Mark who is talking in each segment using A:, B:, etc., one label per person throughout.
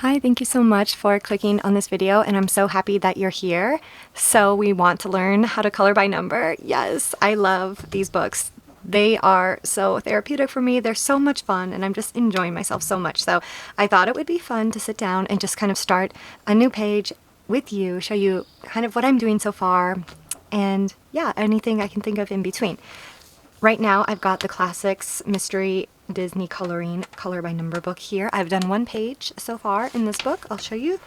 A: Hi, thank you so much for clicking on this video, and I'm so happy that you're here. So we want to learn how to color by number. Yes, I love these books. They are so therapeutic for me. They're so much fun, and I'm just enjoying myself so much. So I thought it would be fun to sit down and just kind of start a new page with you, show you kind of what I'm doing so far, and yeah, anything I can think of in between. Right now I've got the Classics Mystery Disney Coloring Color by Number book here. I've done one page so far in this book. I'll show you.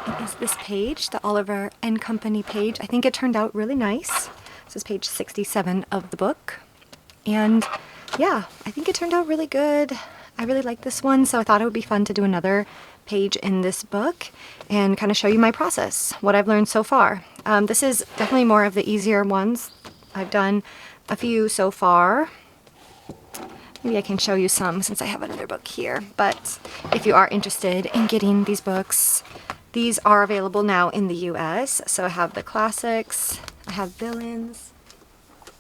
A: It is this page, the Oliver and Company page. I think it turned out really nice. This is page 67 of the book. And yeah, I think it turned out really good. I really like this one, so I thought it would be fun to do another page in this book and kind of show you my process, what I've learned so far. This is definitely more of the easier ones. I've done a few so far. Maybe I can show you some since I have another book here. But if you are interested in getting these books, these are available now in the US. So I have the Classics, I have Villains,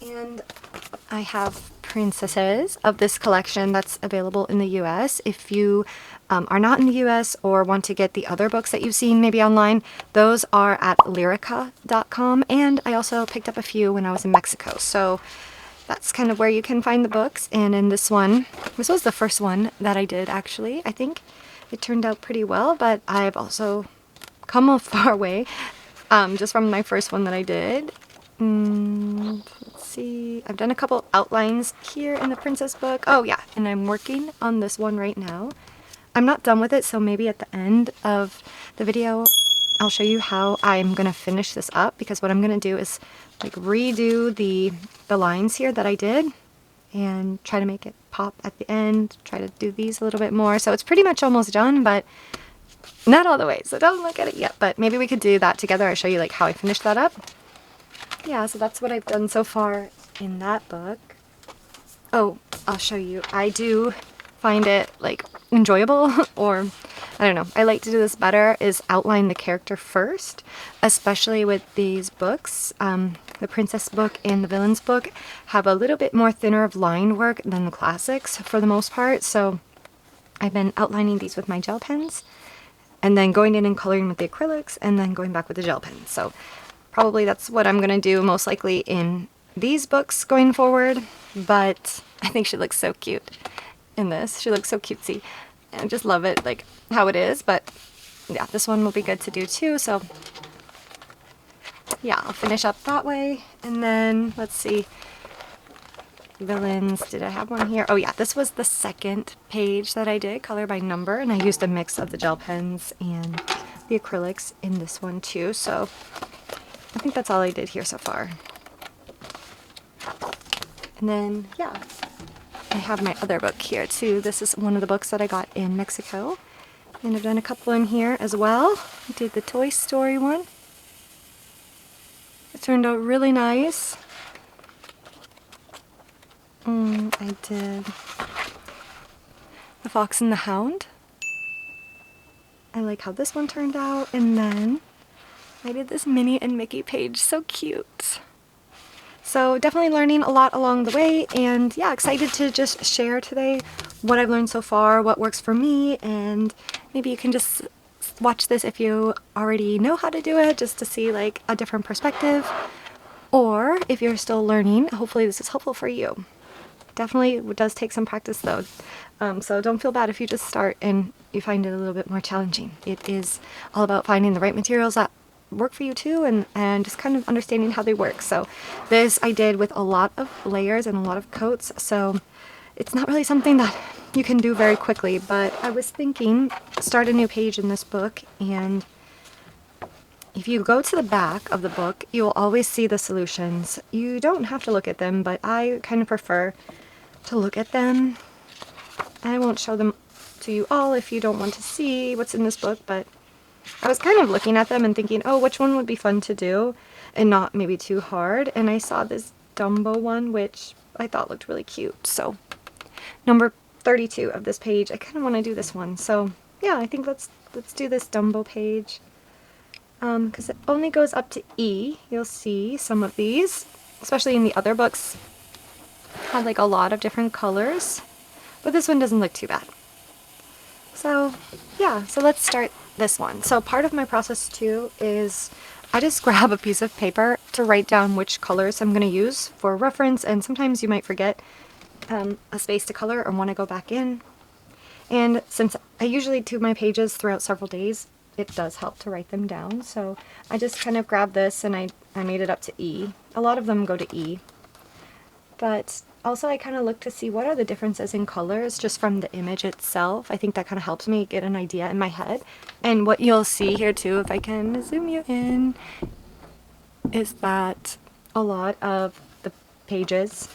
A: and I have Princesses of this collection that's available in the US. If you are not in the US or want to get the other books that you've seen maybe online, those are at lyrica.com, and I also picked up a few when I was in Mexico. So that's kind of where you can find the books. And in this one, this was the first one that I did actually. I think it turned out pretty well, but I've also come a far way just from my first one that I did. Let's see, I've done a couple outlines here in the Princess book. Oh yeah, and I'm working on this one right now. I'm not done with it, so maybe at the end of the video I'll show you how I'm gonna finish this up, because what I'm gonna do is like redo the lines here that I did and try to make it pop at the end, try to do these a little bit more. So it's pretty much almost done, but not all the way, so don't look at it yet. But maybe we could do that together. I'll show you like how I finished that up. Yeah, so that's what I've done so far in that book. Oh, I'll show you. I do find it like enjoyable, or I don't know, I like to do this better, is outline the character first, especially with these books. The Princess book and the Villains book have a little bit more thinner of line work than the Classics for the most part, so I've been outlining these with my gel pens and then going in and coloring with the acrylics and then going back with the gel pens. So probably that's what I'm gonna do most likely in these books going forward, but I think she looks so cute in this. She looks so cutesy. I just love it, like how it is. But yeah, this one will be good to do too. So yeah, I'll finish up that way. And then let's see, Villains, did I have one here? Oh yeah, this was the second page that I did, color by number, and I used a mix of the gel pens and the acrylics in this one too. So I think that's all I did here so far. And then yeah, I have my other book here too. This is one of the books that I got in Mexico. And I've done a couple in here as well. I did the Toy Story one. It turned out really nice. I did The Fox and the Hound. I like how this one turned out. And then I did this Minnie and Mickey page. So cute. So definitely learning a lot along the way, and yeah, excited to just share today what I've learned so far, what works for me, and maybe you can just watch this if you already know how to do it, just to see like a different perspective, or if you're still learning, hopefully this is helpful for you. Definitely does take some practice though, so don't feel bad if you just start and you find it a little bit more challenging. It is all about finding the right materials that work for you too, and just kind of understanding how they work. So this I did with a lot of layers and a lot of coats, so it's not really something that you can do very quickly, but I was thinking start a new page in this book, and if you go to the back of the book you'll always see the solutions. You don't have to look at them, but I kind of prefer to look at them. I won't show them to you all if you don't want to see what's in this book, but I was kind of looking at them and thinking, oh, which one would be fun to do and not maybe too hard. And I saw this Dumbo one, which I thought looked really cute. So number 32 of this page, I kind of want to do this one. So yeah, I think let's do this Dumbo page. Because it only goes up to E. You'll see some of these, especially in the other books, have like a lot of different colors. But this one doesn't look too bad. So yeah, so let's start this one. So part of my process too is I just grab a piece of paper to write down which colors I'm going to use for reference, and sometimes you might forget a space to color or want to go back in. And since I usually do my pages throughout several days, it does help to write them down. So I just kind of grabbed this and I made it up to E. A lot of them go to E. But also I kind of look to see what are the differences in colors just from the image itself. I think that kind of helps me get an idea in my head. And what you'll see here too, if I can zoom you in, is that a lot of the pages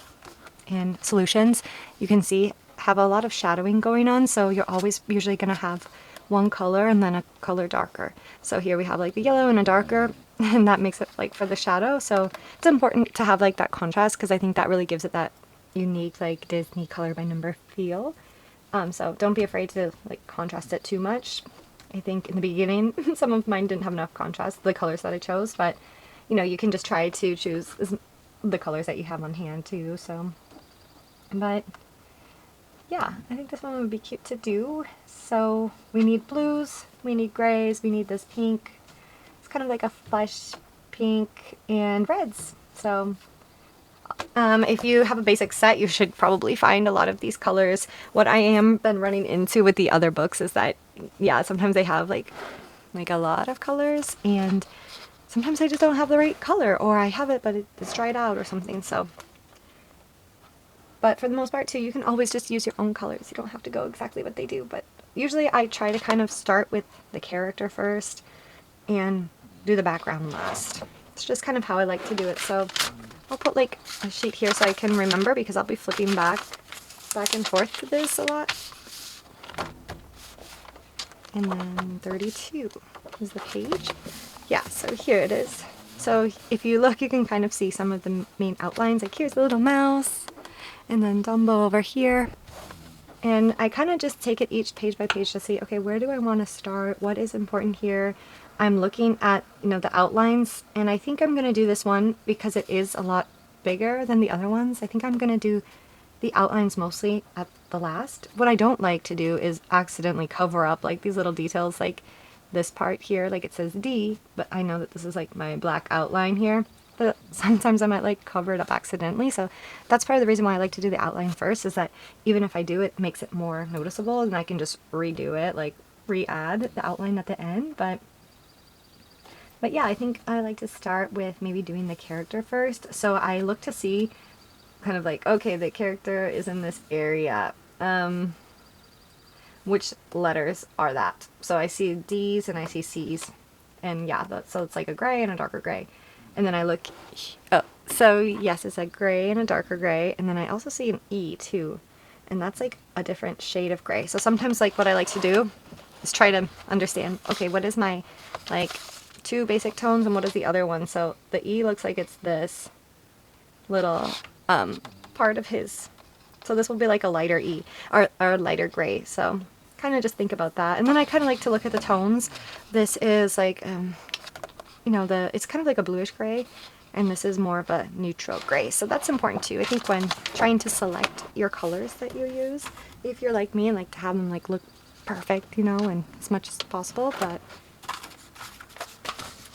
A: and solutions you can see have a lot of shadowing going on, so you're always usually going to have one color and then a color darker. So here we have like the yellow and a darker, and that makes it like for the shadow. So it's important to have like that contrast because I think that really gives it that unique like Disney color by number feel. So don't be afraid to like contrast it too much. I think in the beginning some of mine didn't have enough contrast, the colors that I chose, but you know, you can just try to choose the colors that you have on hand too. So, but yeah, I think this one would be cute to do. So we need blues, we need grays, we need this pink. It's kind of like a flesh pink, and reds. So if you have a basic set, you should probably find a lot of these colors. What I am been running into with the other books is that, yeah, sometimes they have like a lot of colors, and sometimes I just don't have the right color, or I have it but it's dried out or something. So, but for the most part too, you can always just use your own colors. You don't have to go exactly what they do, but usually I try to kind of start with the character first and do the background last. It's just kind of how I like to do it. So I'll put like a sheet here so I can remember, because I'll be flipping back and forth to this a lot. And then 32 is the page. Yeah, so here it is. So if you look, you can kind of see some of the main outlines. Like here's the little mouse, and then Dumbo over here. And I kind of just take it each page by page to see, okay, where do I want to start? What is important here? I'm looking at, you know, the outlines, and I think I'm going to do this one because it is a lot bigger than the other ones. I think I'm going to do the outlines mostly at the last. What I don't like to do is accidentally cover up like these little details, like this part here, like it says D, but I know that this is like my black outline here. But sometimes I might like cover it up accidentally, so that's part of the reason why I like to do the outline first, is that even if I do it, it makes it more noticeable, and I can just redo it, like re-add the outline at the end. But yeah, I think I like to start with maybe doing the character first. So I look to see kind of like, okay, the character is in this area. Which letters are that? So I see D's and I see C's. And yeah, so it's like a gray and a darker gray. And then I look, oh, so yes, it's a gray and a darker gray. And then I also see an E too. And that's like a different shade of gray. So sometimes like what I like to do is try to understand, okay, what is my like two basic tones and what is the other one? So the E looks like it's this little part of his, so this will be like a lighter E or a lighter gray. So kind of just think about that. And then I kind of like to look at the tones. This is like you know, it's kind of like a bluish gray, and this is more of a neutral gray. So that's important too, I think, when trying to select your colors that you use, if you're like me and like to have them like look perfect, you know, and as much as possible. But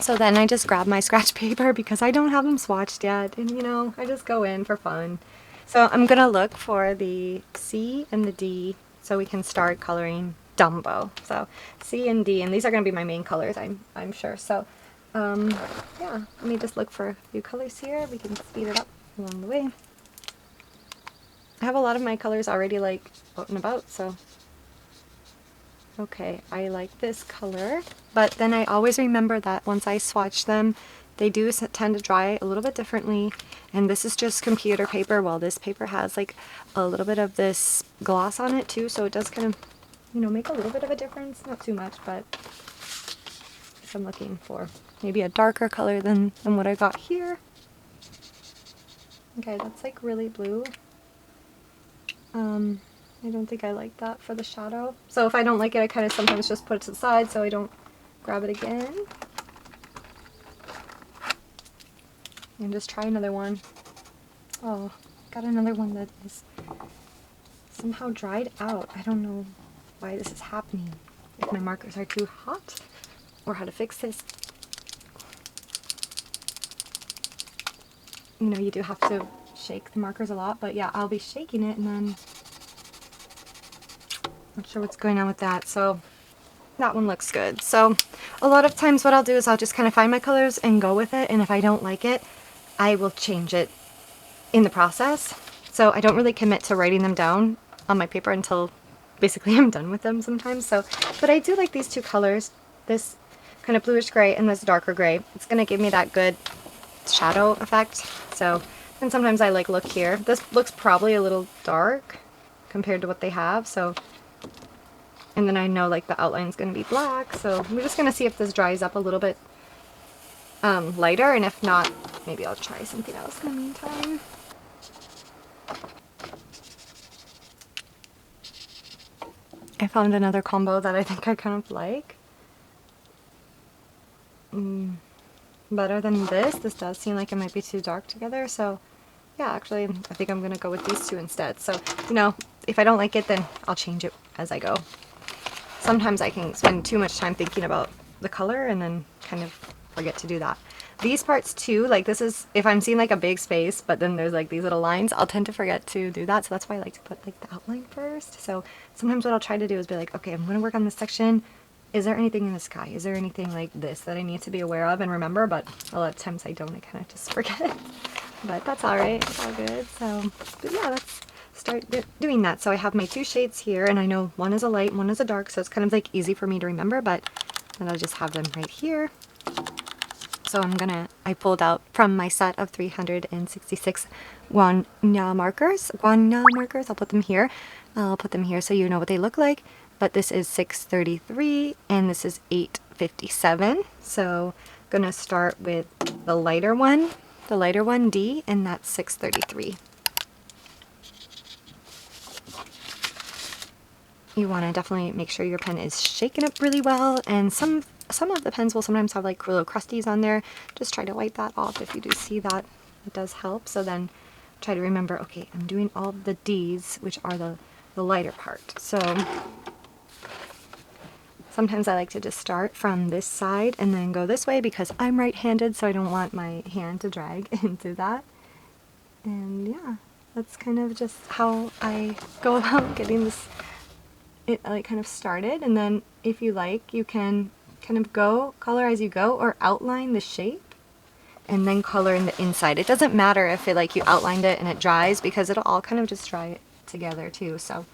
A: so then I just grab my scratch paper because I don't have them swatched yet, and you know, I just go in for fun. So I'm gonna look for the C and the D so we can start coloring Dumbo. So C and D, and these are gonna be my main colors, I'm sure. So yeah, let me just look for a few colors here. We can speed it up along the way. I have a lot of my colors already like out and about, so okay, I like this color, but then I always remember that once I swatch them, they do tend to dry a little bit differently, and this is just computer paper, while this paper has like a little bit of this gloss on it too, so it does kind of, you know, make a little bit of a difference, not too much, but I'm looking for maybe a darker color than what I got here. Okay, that's like really blue. I don't think I like that for the shadow. So if I don't like it, I kind of sometimes just put it to the side so I don't grab it again. And just try another one. Oh, got another one that is somehow dried out. I don't know why this is happening, if my markers are too hot, or how to fix this. You know, you do have to shake the markers a lot, but yeah, I'll be shaking it and then not sure what's going on with that. So that one looks good. So a lot of times what I'll do is I'll just kind of find my colors and go with it, and if I don't like it, I will change it in the process. So I don't really commit to writing them down on my paper until basically I'm done with them sometimes. So, but I do like these two colors, this kind of bluish gray and this darker gray. It's going to give me that good shadow effect. So, and sometimes I like look here. This looks probably a little dark compared to what they have. So, and then I know like the outline's going to be black. So we're just going to see if this dries up a little bit lighter, and if not, maybe I'll try something else in the meantime. I found another combo that I think I kind of like. Better than this. This does seem like it might be too dark together, so yeah, actually I think I'm gonna go with these two instead. So, you know, if I don't like it, then I'll change it as I go. Sometimes I can spend too much time thinking about the color and then kind of forget to do that. These parts too, like this is, if I'm seeing like a big space, but then there's like these little lines, I'll tend to forget to do that. So that's why I like to put like the outline first. So sometimes what I'll try to do is be like, okay, I'm going to work on this section. Is there anything in the sky? Is there anything like this that I need to be aware of and remember? But a lot of times I don't, I kind of just forget. But that's all right, it's all good. So, but yeah, let's start doing that. So I have my two shades here, and I know one is a light, one is a dark, so it's kind of like easy for me to remember, but then I'll just have them right here. So I pulled out from my set of 366 guanya markers. I'll put them here. I'll put them here so you know what they look like. But this is 633 and this is 857. So I'm gonna start with the lighter one, D, and that's 633. You want to definitely make sure your pen is shaken up really well, and some of the pens will sometimes have like little crusties on there. Just try to wipe that off if you do see that. It does help. So then try to remember, okay, I'm doing all the D's, which are the lighter part. So sometimes I like to just start from this side and then go this way because I'm right-handed, so I don't want my hand to drag into that. And yeah, that's kind of just how I go about getting this like kind of started. And then if you like, you can kind of go color as you go or outline the shape and then color in the inside. It doesn't matter if it like you outlined it and it dries, because it'll all kind of just dry together too. So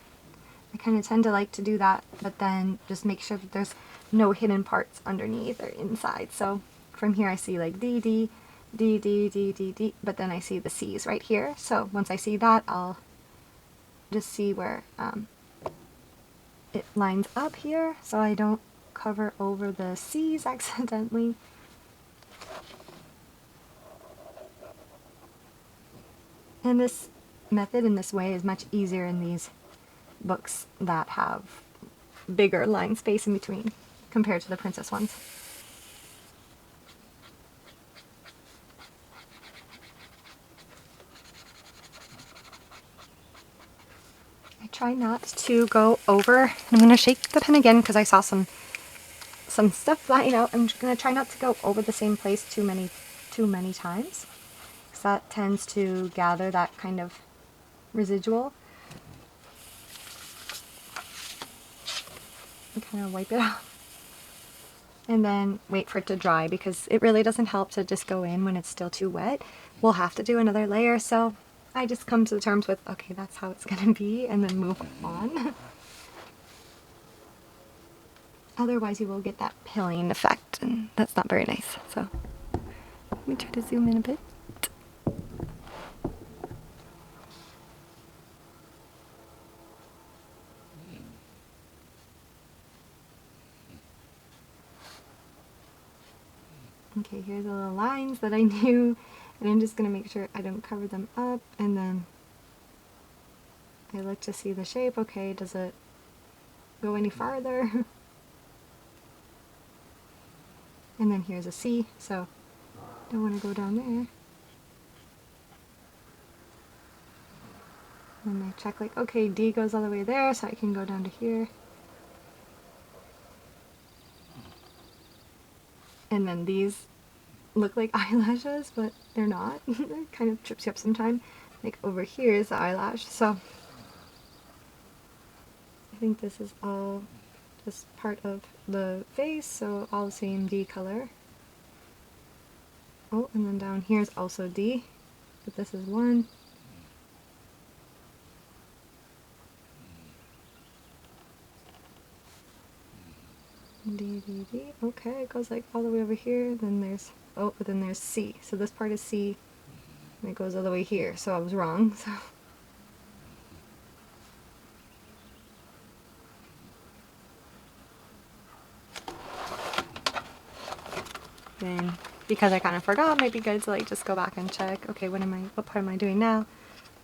A: I kind of tend to like to do that, but then just make sure that there's no hidden parts underneath or inside. So from here I see like D, D, D, D, D, D, D, but then I see the C's right here. So once I see that, I'll just see where it lines up here so I don't cover over the C's accidentally. And this method in this way is much easier in these books that have bigger line space in between compared to the princess ones. I try not to go over. I'm going to shake the pen again because I saw some stuff flying out. I'm just going to try not to go over the same place too many times, because that tends to gather that kind of residual. And kind of wipe it off. And then wait for it to dry, because it really doesn't help to just go in when it's still too wet. We'll have to do another layer, so I just come to the terms with, okay, that's how it's going to be, and then move on. Otherwise you will get that pilling effect, and that's not very nice. So let me try to zoom in a bit. Okay, here's the little lines that I knew, and I'm just going to make sure I don't cover them up, and then I look to see the shape. Okay, does it go any farther? And then here's a C, so don't want to go down there. And I check like, okay, D goes all the way there, so I can go down to here. And then these look like eyelashes, but they're not. It kind of trips you up sometime. Like over here is the eyelash, so I think this is all just part of the face, so all the same D color. Oh, and then down here is also D, but this is one. D, D, D. Okay, it goes like all the way over here. Then there's, oh, but then there's C. So this part is C, and it goes all the way here. So I was wrong. So then, because I kind of forgot, might be good to like just go back and check. Okay, what part am I doing now?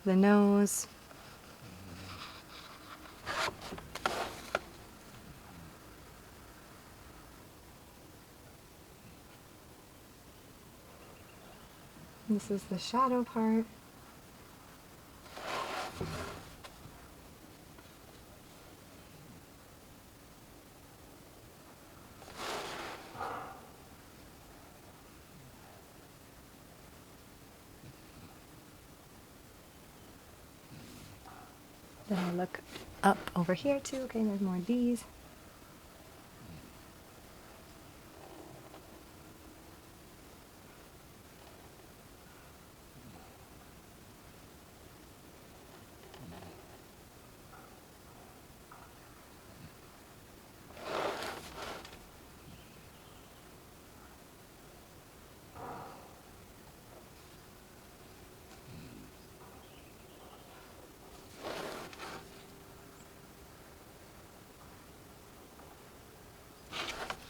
A: The nose. This is the shadow part. Then I look up over here too. Okay, there's more D's.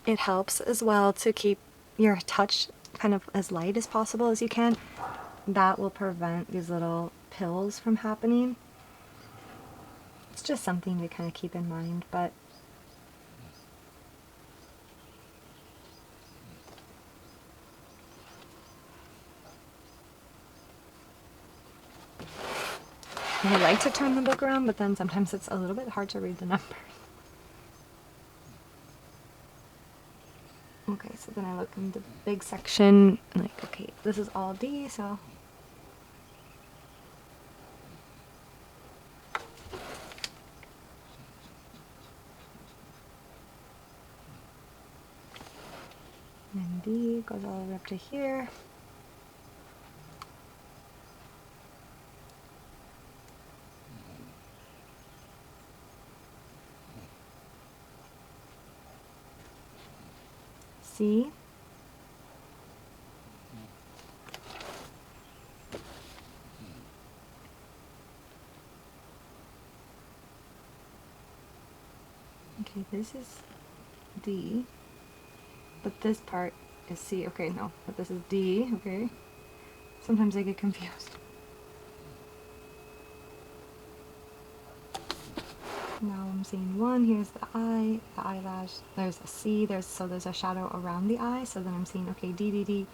A: It helps as well to keep your touch kind of as light as possible as you can. That will prevent these little pills from happening. It's just something to kind of keep in mind, but I like to turn the book around, but then sometimes it's a little bit hard to read the numbers. Okay, so then I look in the big section, and like, okay, this is all D, so and D goes all the way up to here. C. Okay, this is D, but this part is C. Okay, no, but this is D, okay. Sometimes I get confused. Now I'm seeing one, here's the eye, the eyelash, there's a C, there's a shadow around the eye, so then I'm seeing, okay, D, D, D,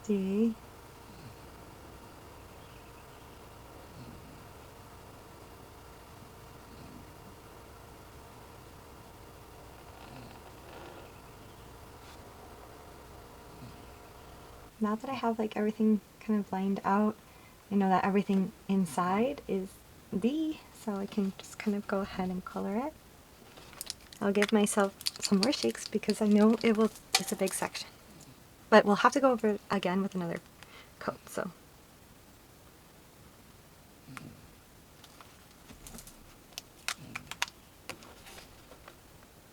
A: D. Now that I have like everything kind of lined out, I know that everything inside is D, so I can just kind of go ahead and color it. I'll give myself some more shakes because I know it's a big section. But we'll have to go over it again with another coat, so.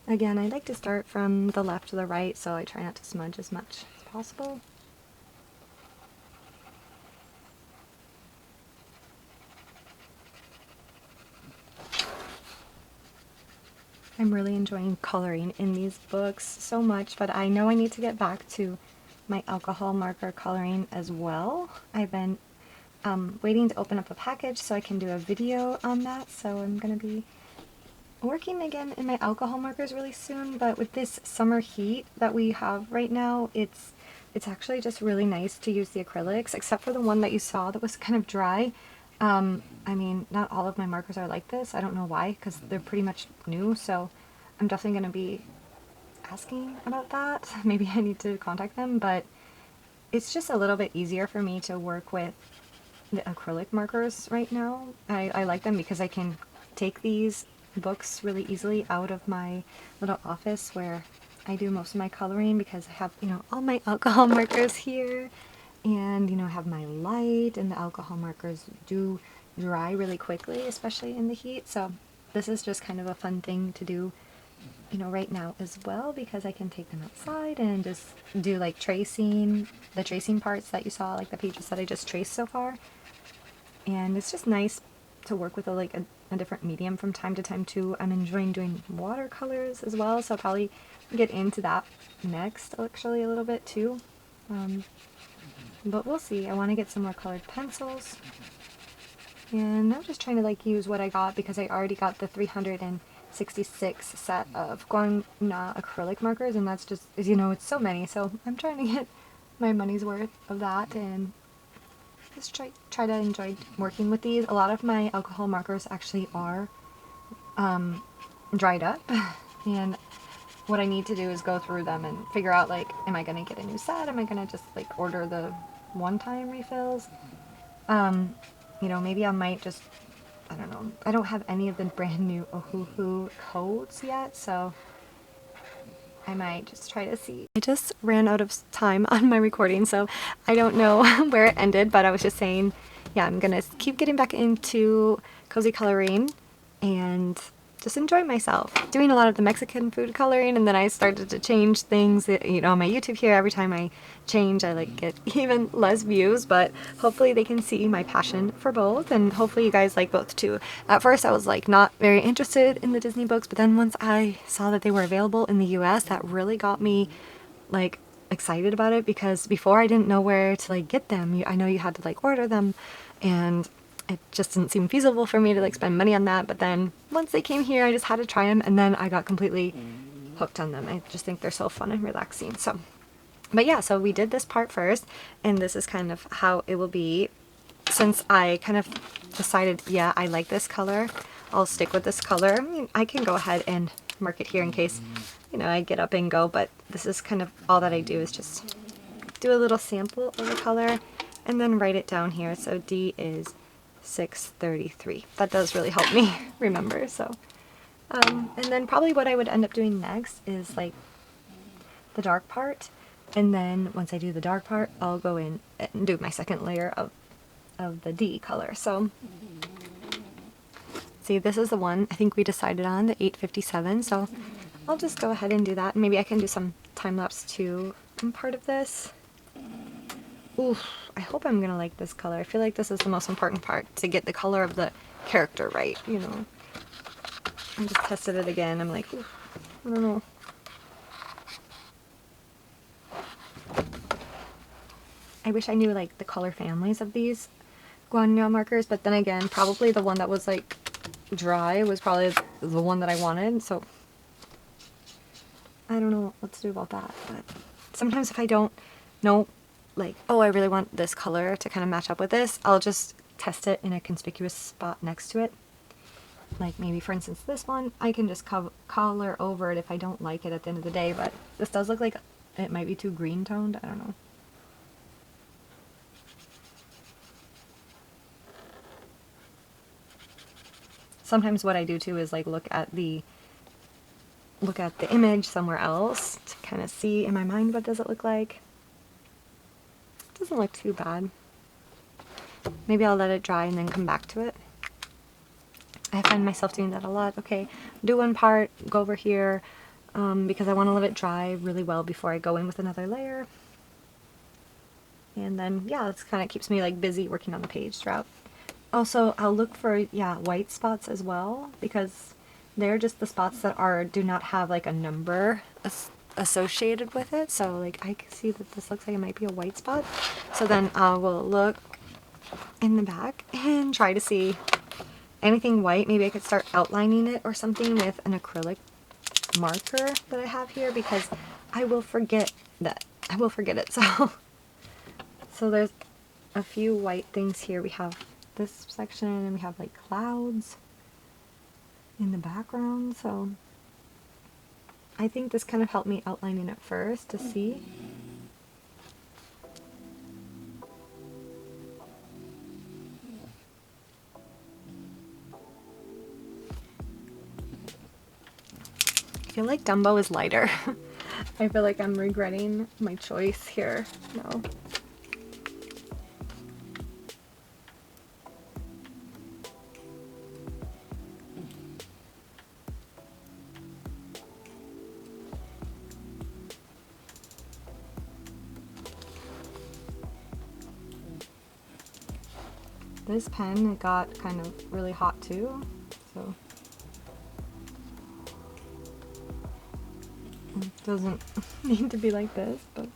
A: Again, I like to start from the left to the right, so I try not to smudge as much as possible. I'm really enjoying coloring in these books so much, but I know I need to get back to my alcohol marker coloring as well. I've been waiting to open up a package so I can do a video on that, so I'm going to be working again in my alcohol markers really soon, but with this summer heat that we have right now, it's actually just really nice to use the acrylics, except for the one that you saw that was kind of dry. I mean, not all of my markers are like this. I don't know why, because they're pretty much new, so I'm definitely going to be asking about that. Maybe I need to contact them, but it's just a little bit easier for me to work with the acrylic markers right now. I like them because I can take these books really easily out of my little office where I do most of my coloring, because I have, you know, all my alcohol markers here, and, you know, have my light, and the alcohol markers do dry really quickly, especially in the heat. So this is just kind of a fun thing to do, you know, right now as well, because I can take them outside and just do like tracing, the tracing parts that you saw, like the pages that I just traced so far. And it's just nice to work with a different medium from time to time too. I'm enjoying doing watercolors as well, so I'll probably get into that next actually a little bit too. But we'll see. I want to get some more colored pencils. And I'm just trying to like use what I got, because I already got the 366 set of Guangna acrylic markers, and that's just, you know, it's so many, so I'm trying to get my money's worth of that and just try to enjoy working with these. A lot of my alcohol markers actually are dried up, and what I need to do is go through them and figure out, like, am I going to get a new set? Am I going to just like order the one-time refills? You know, maybe I might just, I don't know. I don't have any of the brand new Ohuhu codes yet, so I might just try to see. I just ran out of time on my recording, so I don't know where it ended, but I was just saying, yeah, I'm gonna keep getting back into cozy coloring and just enjoy myself. Doing a lot of the Mexican food coloring, and then I started to change things, you know, on my YouTube here. Every time I change, I like get even less views, but hopefully they can see my passion for both, and hopefully you guys like both too. At first I was like not very interested in the Disney books, but then once I saw that they were available in the US, that really got me like excited about it, because before I didn't know where to like get them. I know you had to like order them, and it just didn't seem feasible for me to like spend money on that. But then once they came here, I just had to try them, and then I got completely hooked on them. I just think they're so fun and relaxing. So, but yeah, so we did this part first, and this is kind of how it will be. Since I kind of decided, yeah, I like this color, I'll stick with this color. I mean, I can go ahead and mark it here in case, you know, I get up and go, but this is kind of all that I do, is just do a little sample of the color and then write it down here. So D is 633. That does really help me remember. So, and then probably what I would end up doing next is like the dark part. And then once I do the dark part, I'll go in and do my second layer of the D color. So see, this is the one I think we decided on, the 857. So I'll just go ahead and do that. Maybe I can do some time lapse too in part of this. Oof, I hope I'm gonna like this color. I feel like this is the most important part, to get the color of the character right, you know. I just tested it again. I'm like, oof, I don't know. I wish I knew like the color families of these guano markers, but then again, probably the one that was like dry was probably the one that I wanted, so I don't know what to do about that. But sometimes if I don't know, like, oh, I really want this color to kind of match up with this, I'll just test it in a conspicuous spot next to it. Like maybe, for instance, this one, I can just color over it if I don't like it at the end of the day, but this does look like it might be too green toned. I don't know. Sometimes what I do too is like look at the image somewhere else to kind of see in my mind what does it look like. It doesn't look too bad. Maybe I'll let it dry and then come back to it. I find myself doing that a lot. Okay, do one part, go over here, because I want to let it dry really well before I go in with another layer. And then, yeah, this kind of keeps me like busy working on the page throughout. Also, I'll look for, yeah, white spots as well, because they're just the spots that do not have like a number associated with it. So like I can see that this looks like it might be a white spot. So then I will look in the back and try to see anything white. Maybe I could start outlining it or something with an acrylic marker that I have here, because I will forget that. I will forget it. So there's a few white things here. We have this section, and we have like clouds in the background. So I think this kind of helped me outline it at first to see. I feel like Dumbo is lighter. I feel like I'm regretting my choice here. No. This pen, it got kind of really hot too, so it doesn't need to be like this, but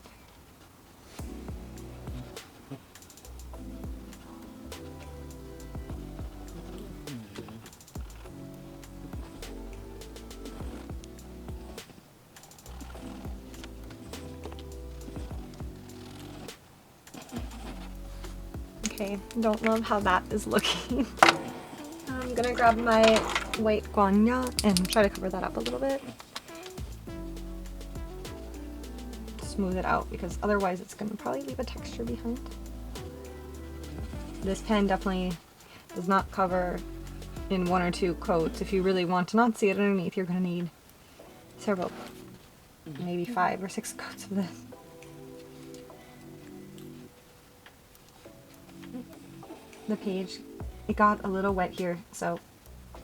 A: okay, don't love how that is looking. I'm gonna grab my white guanya and try to cover that up a little bit. Smooth it out because otherwise it's gonna probably leave a texture behind. This pen definitely does not cover in 1 or 2 coats. If you really want to not see it underneath, you're gonna need several, maybe 5 or 6 coats of this. The page, it got a little wet here, so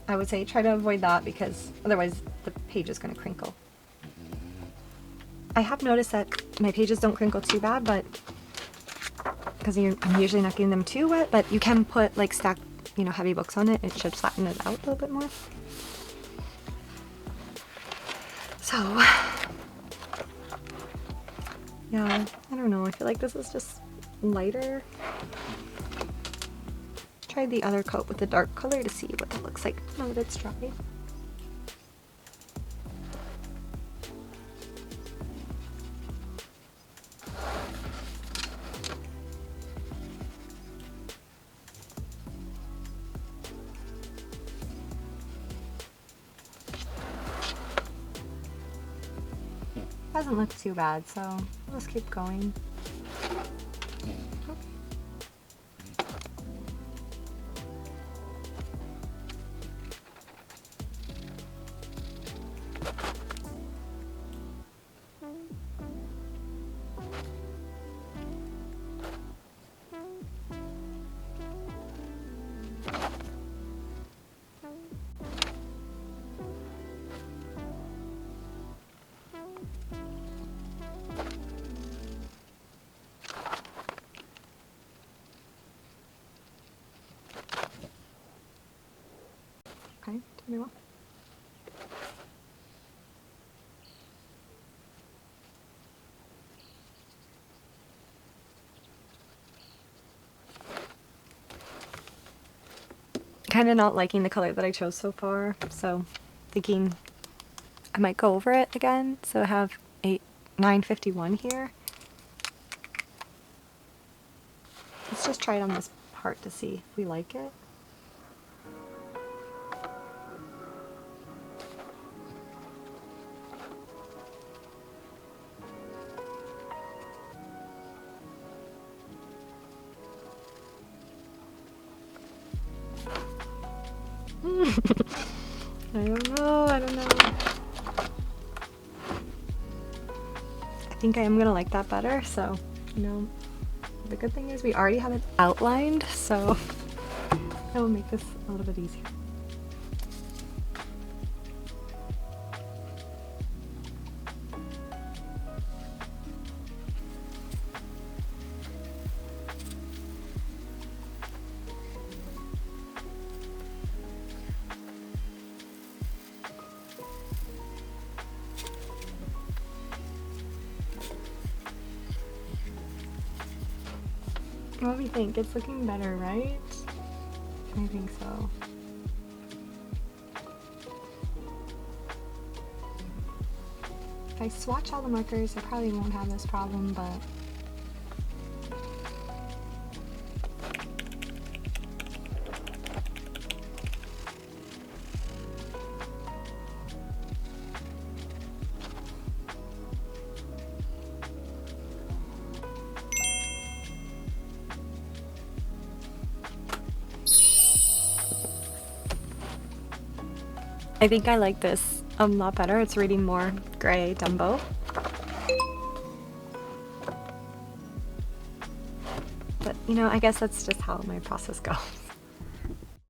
A: I would say try to avoid that because otherwise the page is going to crinkle. I have noticed that my pages don't crinkle too bad, but because I'm usually not getting them too wet, but you can put like stacked, you know, heavy books on it. It should flatten it out a little bit more. So yeah, I don't know. I feel like this is just lighter. Try the other coat with the dark color to see what that looks like now that it's dry. Doesn't look too bad, so let's keep going. Okay, tell me what. Kind of not liking the color that I chose so far, so thinking I might go over it again. So I have 951 here. Let's just try it on this part to see if we like it. I don't know. I think I am gonna like that better, so, you know, the good thing is we already have it outlined, so that will make this a little bit easier. What do we think? It's looking better, right? I think so. If I swatch all the markers, I probably won't have this problem, but I think I like this a lot better. It's reading more gray Dumbo. But you know, I guess that's just how my process goes.